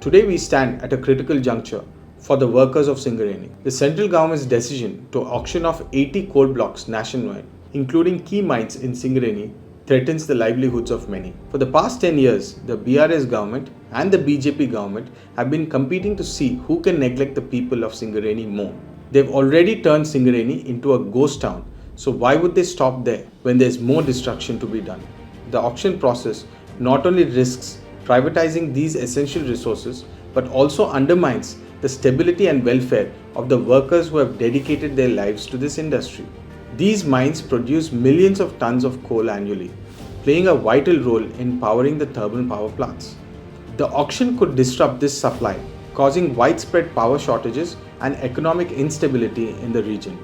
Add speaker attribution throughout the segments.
Speaker 1: Today we stand at a critical juncture for the workers of Singareni. The central government's decision to auction off 80 coal blocks nationwide, including key mines in Singareni, threatens the livelihoods of many. For the past 10 years, the BRS government and the BJP government have been competing to see who can neglect the people of Singareni more. They've already turned Singareni into a ghost town, so why would they stop there when there's more destruction to be done? The auction process not only risks privatizing these essential resources but also undermines the stability and welfare of the workers who have dedicated their lives to this industry. These mines produce millions of tons of coal annually, playing a vital role in powering the thermal power plants. The auction could disrupt this supply, causing widespread power shortages and economic instability in the region.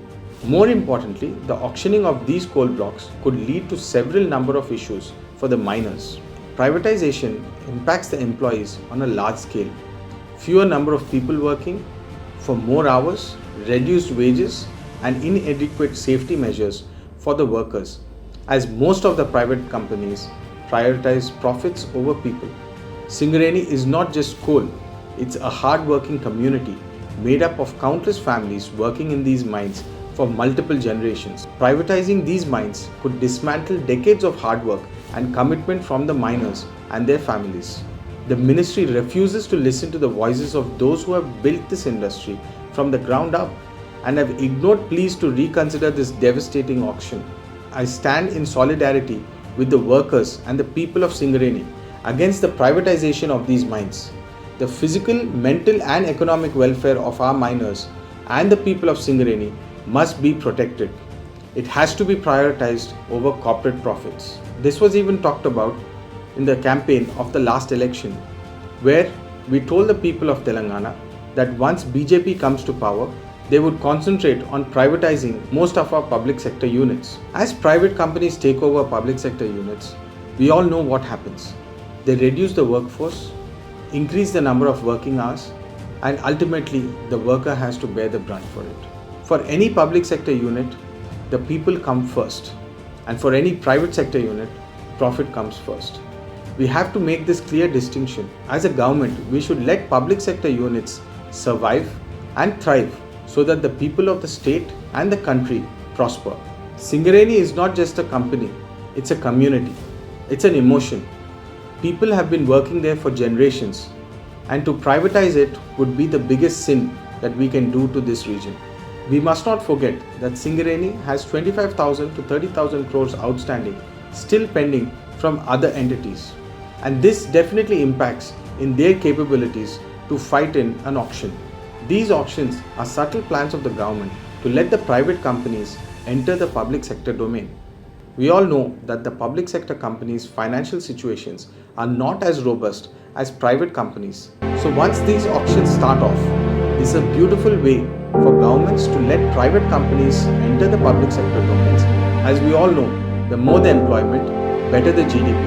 Speaker 1: More importantly, the auctioning of these coal blocks could lead to several number of issues for the miners. Privatization impacts the employees on a large scale. Fewer number of people working for more hours, reduced wages, and inadequate safety measures for the workers, as most of the private companies prioritize profits over people. Singareni is not just coal, it's a hard-working community made up of countless families working in these mines for multiple generations. Privatizing these mines could dismantle decades of hard work and commitment from the miners and their families. The ministry refuses to listen to the voices of those who have built this industry from the ground up and have ignored pleas to reconsider this devastating auction. I stand in solidarity with the workers and the people of Singareni against the privatization of these mines. The physical, mental and economic welfare of our miners and the people of Singareni must be protected. It has to be prioritized over corporate profits. This was even talked about in the campaign of the last election, where we told the people of Telangana that once BJP comes to power, they would concentrate on privatizing most of our public sector units. As private companies take over public sector units, we all know what happens. They reduce the workforce, increase the number of working hours, and ultimately the worker has to bear the brunt for it. For any public sector unit, the people come first, and for any private sector unit, profit comes first. We have to make this clear distinction. As a government, we should let public sector units survive and thrive so that the people of the state and the country prosper. Singareni is not just a company, it's a community. It's an emotion. People have been working there for generations, and to privatize it would be the biggest sin that we can do to this region. We must not forget that Singareni has 25,000 to 30,000 crores outstanding, still pending from other entities. And this definitely impacts in their capabilities to fight in an auction. These auctions are subtle plans of the government to let the private companies enter the public sector domain. We all know that the public sector companies' financial situations are not as robust as private companies. So once these auctions start off, this is a beautiful way for governments to let private companies enter the public sector domains. As we all know, the more the employment, better the GDP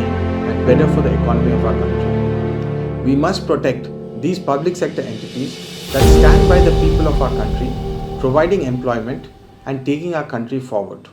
Speaker 1: and better for the economy of our country. We must protect these public sector entities that stand by the people of our country, providing employment and taking our country forward.